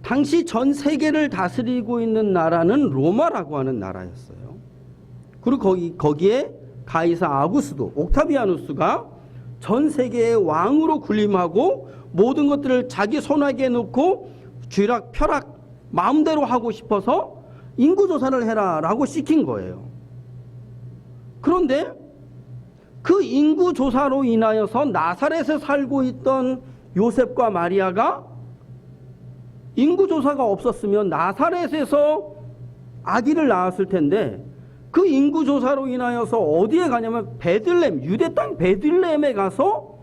당시 전 세계를 다스리고 있는 나라는 로마라고 하는 나라였어요. 그리고 거기에 가이사 아구스도, 옥타비아누스가 전 세계의 왕으로 군림하고 모든 것들을 자기 손아귀에 놓고 쥐락 펴락 마음대로 하고 싶어서 인구조사를 해라라고 시킨 거예요. 그런데 그 인구조사로 인하여서 나사렛에 살고 있던 요셉과 마리아가 인구조사가 없었으면 나사렛에서 아기를 낳았을 텐데 그 인구조사로 인하여서 어디에 가냐면 베들레헴, 유대 땅 베들레헴에 가서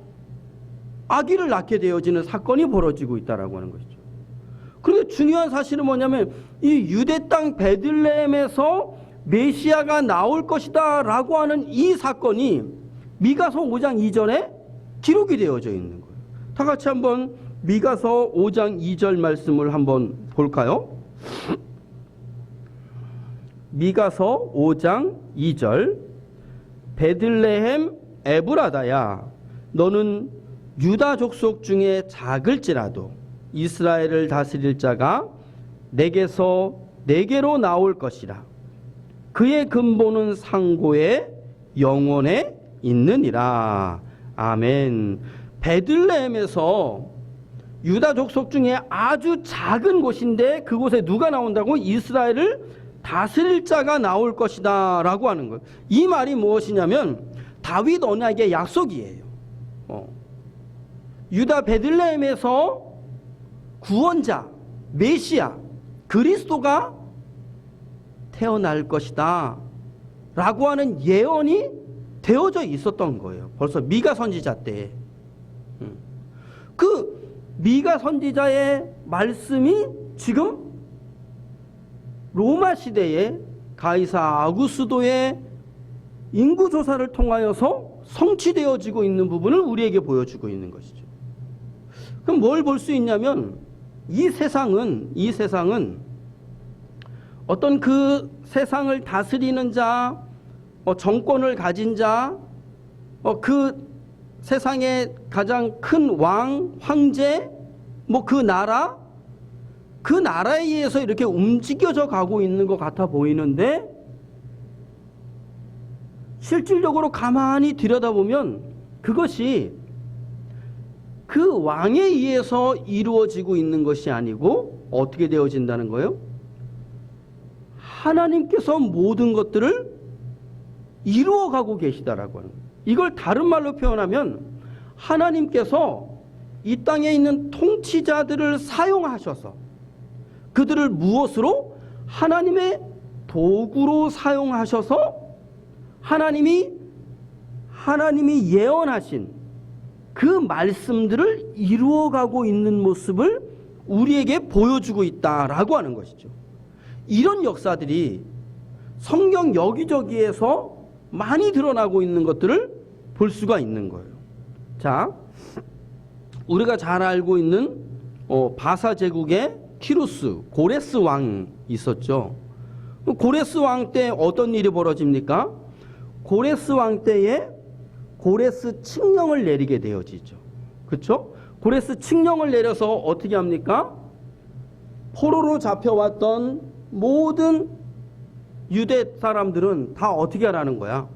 아기를 낳게 되어지는 사건이 벌어지고 있다라고 하는 것이죠. 그런데 중요한 사실은 뭐냐면 이 유대 땅 베들레헴에서 메시아가 나올 것이다 라고 하는 이 사건이 미가서 5장 2절에 기록이 되어져 있는 거예요. 다 같이 한번 미가서 5장 2절 말씀을 한번 볼까요? 미가서 5장 2절. 베들레헴 에브라다야, 너는 유다 족속 중에 작을지라도 이스라엘을 다스릴 자가 내게서 내게로 나올 것이라. 그의 근본은 상고에 영원에 있느니라. 아멘. 베들레헴에서 유다 족속 중에 아주 작은 곳인데 그곳에 누가 나온다고? 이스라엘을 다스릴 자가 나올 것이다 라고 하는 거예요. 이 말이 무엇이냐면 다윗 언약의 약속이에요. 유다 베들레헴에서 구원자, 메시아, 그리스도가 태어날 것이다 라고 하는 예언이 되어져 있었던 거예요. 벌써 미가 선지자 때. 그 미가 선지자의 말씀이 지금 로마 시대에 가이사 아구스도의 인구조사를 통하여서 성취되어지고 있는 부분을 우리에게 보여주고 있는 것이죠. 그럼 뭘 볼 수 있냐면 이 세상은 어떤 그 세상을 다스리는 자, 정권을 가진 자, 그 세상의 가장 큰 왕, 황제, 그 나라, 그 나라에 의해서 이렇게 움직여져 가고 있는 것 같아 보이는데 실질적으로 가만히 들여다보면 그것이 그 왕에 의해서 이루어지고 있는 것이 아니고 어떻게 되어진다는 거예요? 하나님께서 모든 것들을 이루어가고 계시다라고 하는 거예요. 이걸 다른 말로 표현하면 하나님께서 이 땅에 있는 통치자들을 사용하셔서 그들을 무엇으로? 하나님의 도구로 사용하셔서 하나님이 예언하신 그 말씀들을 이루어가고 있는 모습을 우리에게 보여주고 있다라고 하는 것이죠. 이런 역사들이 성경 여기저기에서 많이 드러나고 있는 것들을 볼 수가 있는 거예요. 자, 우리가 잘 알고 있는 바사 제국의 키루스, 고레스 왕 있었죠. 고레스 왕 때 어떤 일이 벌어집니까? 고레스 왕 때에 고레스 칙령을 내리게 되어지죠. 그렇죠? 고레스 칙령을 내려서 어떻게 합니까? 포로로 잡혀왔던 모든 유대 사람들은 다 어떻게 하라는 거야?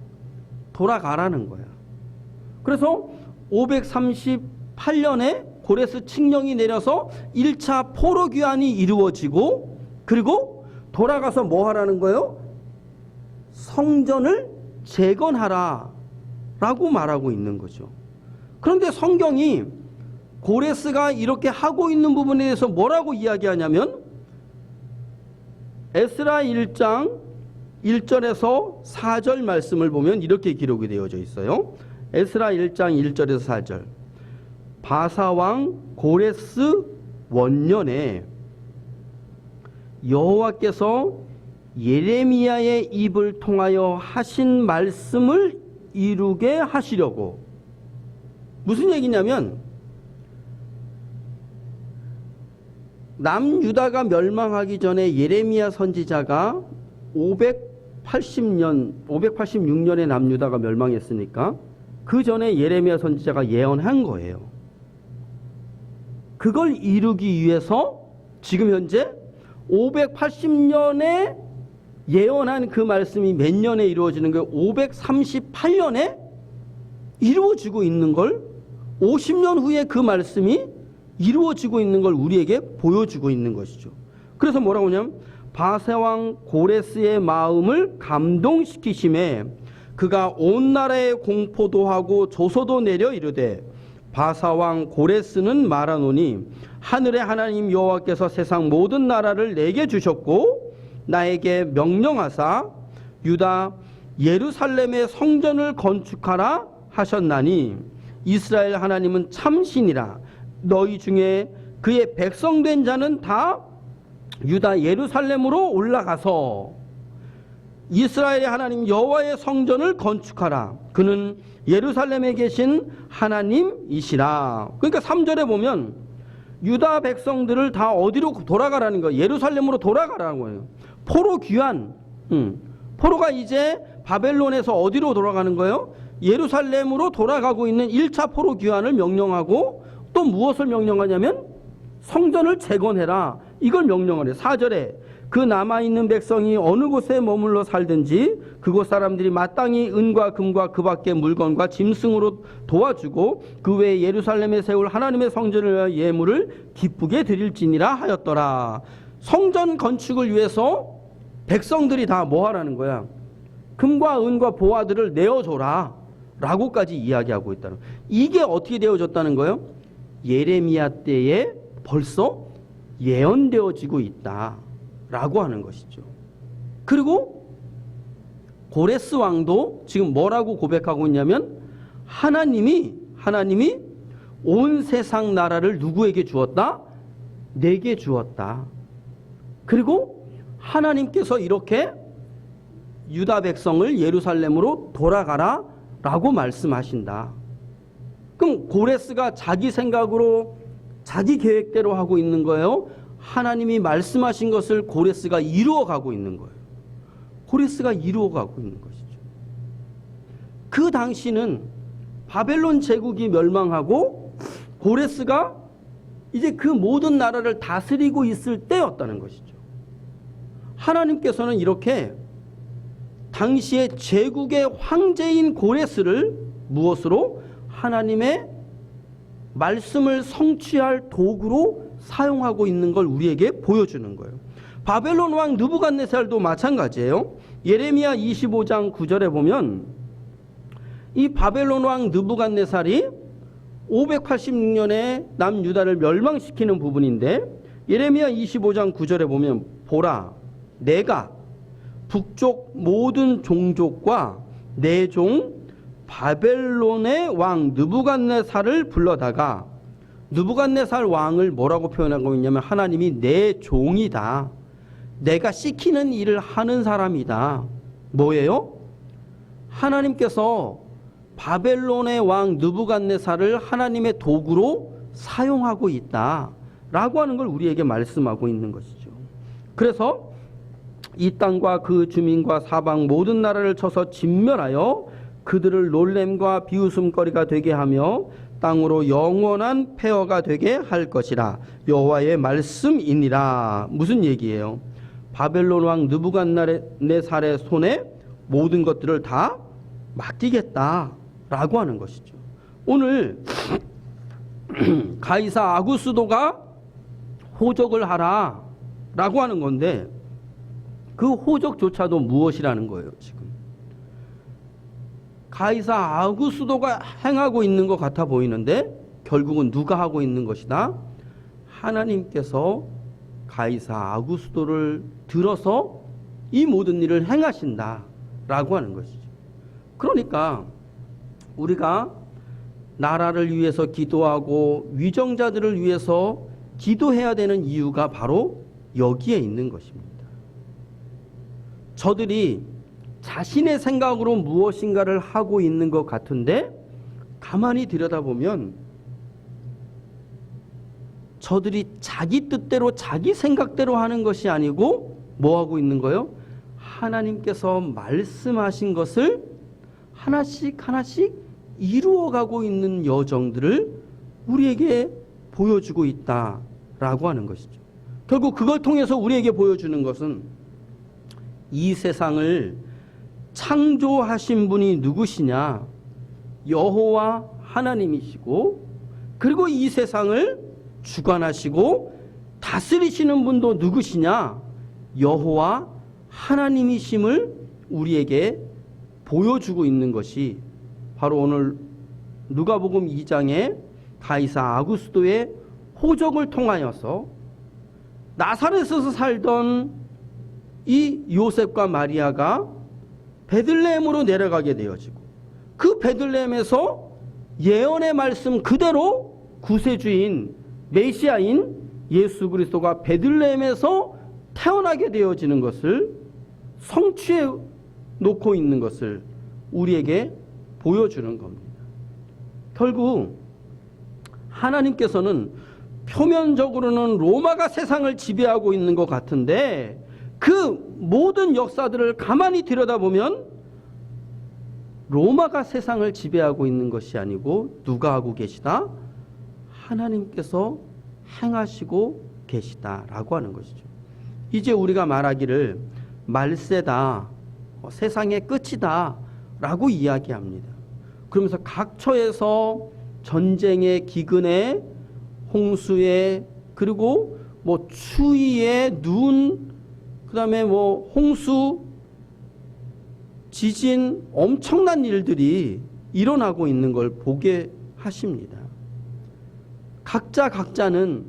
돌아가라는 거야. 그래서 538년에 고레스 칙령이 내려서 1차 포로 귀환이 이루어지고 그리고 돌아가서 뭐 하라는 거예요? 성전을 재건하라 라고 말하고 있는 거죠. 그런데 성경이 고레스가 이렇게 하고 있는 부분에 대해서 뭐라고 이야기하냐면 에스라 1장 1절에서 4절 말씀을 보면 이렇게 기록이 되어져 있어요. 에스라 1장 1절에서 4절. 바사왕 고레스 원년에 여호와께서 예레미야의 입을 통하여 하신 말씀을 이루게 하시려고. 무슨 얘기냐면 남유다가 멸망하기 전에 예레미야 선지자가 586년에 남유다가 멸망했으니까 그 전에 예레미야 선지자가 예언한 거예요. 그걸 이루기 위해서 지금 현재 580년에 예언한 그 말씀이 몇 년에 이루어지는 거예요? 538년에 이루어지고 있는 걸, 50년 후에 그 말씀이 이루어지고 있는 걸 우리에게 보여주고 있는 것이죠. 그래서 뭐라고 하냐면 바세왕 고레스의 마음을 감동시키심에 그가 온 나라에 공포도 하고 조소도 내려 이르되 바사왕 고레스는 말하노니 하늘의 하나님 여호와께서 세상 모든 나라를 내게 주셨고 나에게 명령하사 유다 예루살렘의 성전을 건축하라 하셨나니 이스라엘 하나님은 참신이라. 너희 중에 그의 백성된 자는 다 유다 예루살렘으로 올라가서 이스라엘의 하나님 여호와의 성전을 건축하라. 그는 예루살렘에 계신 하나님이시라. 그러니까 3절에 보면 유다 백성들을 다 어디로 돌아가라는 거예요? 예루살렘으로 돌아가라는 거예요. 포로 귀환. 포로가 이제 바벨론에서 어디로 돌아가는 거예요? 예루살렘으로 돌아가고 있는 1차 포로 귀환을 명령하고 또 무엇을 명령하냐면 성전을 재건해라. 이걸 명령을 해요. 4절에 그 남아있는 백성이 어느 곳에 머물러 살든지 그곳 사람들이 마땅히 은과 금과 그 밖의 물건과 짐승으로 도와주고 그 외에 예루살렘에 세울 하나님의 성전을 위하여 예물을 기쁘게 드릴지니라 하였더라. 성전 건축을 위해서 백성들이 다 뭐 하라는 거야? 금과 은과 보화들을 내어줘라 라고까지 이야기하고 있다는 거예요. 이게 어떻게 되어졌다는 거예요? 예레미야 때에 벌써 예언되어지고 있다 라고 하는 것이죠. 그리고 고레스 왕도 지금 뭐라고 고백하고 있냐면 하나님이 온 세상 나라를 누구에게 주었다? 내게 주었다. 그리고 하나님께서 이렇게 유다 백성을 예루살렘으로 돌아가라 라고 말씀하신다. 그럼 고레스가 자기 생각으로 자기 계획대로 하고 있는 거예요? 하나님이 말씀하신 것을 고레스가 이루어가고 있는 거예요. 고레스가 이루어가고 있는 것이죠. 그 당시는 바벨론 제국이 멸망하고 고레스가 이제 그 모든 나라를 다스리고 있을 때였다는 것이죠. 하나님께서는 이렇게 당시의 제국의 황제인 고레스를 무엇으로? 하나님의 말씀을 성취할 도구로 사용하고 있는 걸 우리에게 보여주는 거예요. 바벨론 왕 느부갓네살도 마찬가지예요. 예레미야 25장 9절에 보면 이 바벨론 왕 느부갓네살이 586년에 남유다를 멸망시키는 부분인데 예레미야 25장 9절에 보면 보라 내가 북쪽 모든 종족과 내 종 바벨론의 왕 느부갓네살을 불러다가 느부갓네살 왕을 뭐라고 표현하고 있냐면 하나님이 내 종이다. 내가 시키는 일을 하는 사람이다. 뭐예요? 하나님께서 바벨론의 왕 느부갓네살을 하나님의 도구로 사용하고 있다 라고 하는 걸 우리에게 말씀하고 있는 것이죠. 그래서 이 땅과 그 주민과 사방 모든 나라를 쳐서 진멸하여 그들을 놀램과 비웃음거리가 되게 하며 땅으로 영원한 폐허가 되게 할 것이라 여호와의 말씀이니라. 무슨 얘기예요? 바벨론 왕 느부갓네살의 손에 모든 것들을 다 맡기겠다라고 하는 것이죠. 오늘 가이사 아구스도가 호적을 하라라고 하는 건데 그 호적조차도 무엇이라는 거예요? 지금 가이사 아구스도가 행하고 있는 것 같아 보이는데 결국은 누가 하고 있는 것이다? 하나님께서 가이사 아구스도를 들어서 이 모든 일을 행하신다라고 하는 것이죠. 그러니까 우리가 나라를 위해서 기도하고 위정자들을 위해서 기도해야 되는 이유가 바로 여기에 있는 것입니다. 저들이 자신의 생각으로 무엇인가를 하고 있는 것 같은데 가만히 들여다보면 저들이 자기 뜻대로 자기 생각대로 하는 것이 아니고 뭐 하고 있는 거예요? 하나님께서 말씀하신 것을 하나씩 이루어가고 있는 여정들을 우리에게 보여주고 있다라고 하는 것이죠. 결국 그걸 통해서 우리에게 보여주는 것은 이 세상을 창조하신 분이 누구시냐? 여호와 하나님이시고, 그리고 이 세상을 주관하시고 다스리시는 분도 누구시냐? 여호와 하나님이심을 우리에게 보여주고 있는 것이 바로 오늘 누가복음 2장의 가이사 아구스도의 호적을 통하여서 나사렛에서 살던 이 요셉과 마리아가 베들레헴으로 내려가게 되어지고, 그 베들레헴에서 예언의 말씀 그대로 구세주인 메시아인 예수 그리스도가 베들레헴에서 태어나게 되어지는 것을 성취해 놓고 있는 것을 우리에게 보여주는 겁니다. 결국 하나님께서는 표면적으로는 로마가 세상을 지배하고 있는 것 같은데, 그 모든 역사들을 가만히 들여다보면 로마가 세상을 지배하고 있는 것이 아니고 누가 하고 계시다? 하나님께서 행하시고 계시다라고 하는 것이죠. 이제 우리가 말하기를 말세다, 세상의 끝이다 라고 이야기합니다. 그러면서 각처에서 전쟁의 기근에, 홍수에, 그리고 추위에, 눈, 그 다음에 홍수, 지진, 엄청난 일들이 일어나고 있는 걸 보게 하십니다. 각자는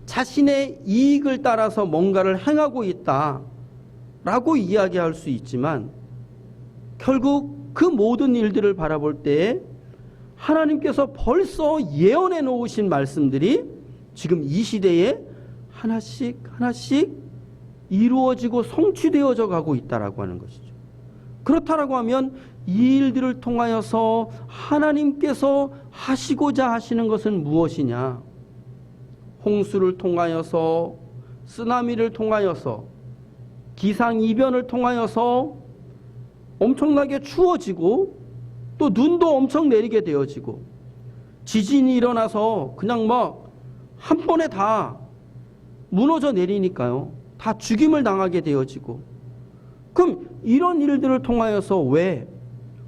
자신의 이익을 따라서 뭔가를 행하고 있다라고 이야기할 수 있지만, 결국 그 모든 일들을 바라볼 때에 하나님께서 벌써 예언해 놓으신 말씀들이 지금 이 시대에 하나씩 이루어지고 성취되어져 가고 있다라고 하는 것이죠. 그렇다라고 하면 이 일들을 통하여서 하나님께서 하시고자 하시는 것은 무엇이냐? 홍수를 통하여서, 쓰나미를 통하여서, 기상이변을 통하여서 엄청나게 추워지고, 또 눈도 엄청 내리게 되어지고, 지진이 일어나서 그냥 한 번에 다 무너져 내리니까요, 다 죽임을 당하게 되어지고, 그럼 이런 일들을 통하여서 왜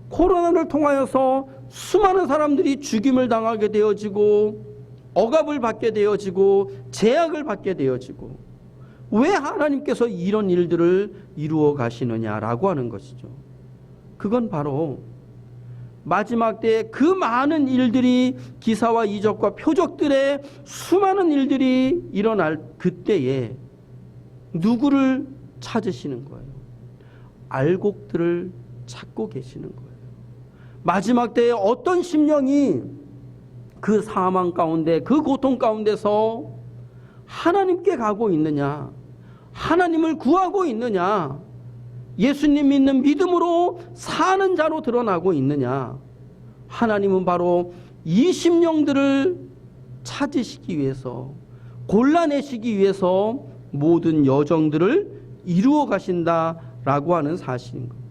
코로나를 통하여서 수많은 사람들이 죽임을 당하게 되어지고, 억압을 받게 되어지고, 제약을 받게 되어지고, 왜 하나님께서 이런 일들을 이루어 가시느냐라고 하는 것이죠. 그건 바로 마지막 때에 그 많은 일들이, 기사와 이적과 표적들의 수많은 일들이 일어날 그때에 누구를 찾으시는 거예요? 알곡들을 찾고 계시는 거예요. 마지막 때에 어떤 심령이 그 사망 가운데, 그 고통 가운데서 하나님께 가고 있느냐, 하나님을 구하고 있느냐, 예수님 믿는 믿음으로 사는 자로 드러나고 있느냐, 하나님은 바로 이 심령들을 찾으시기 위해서, 골라내시기 위해서 모든 여정들을 이루어 가신다라고 하는 사실인 겁니다.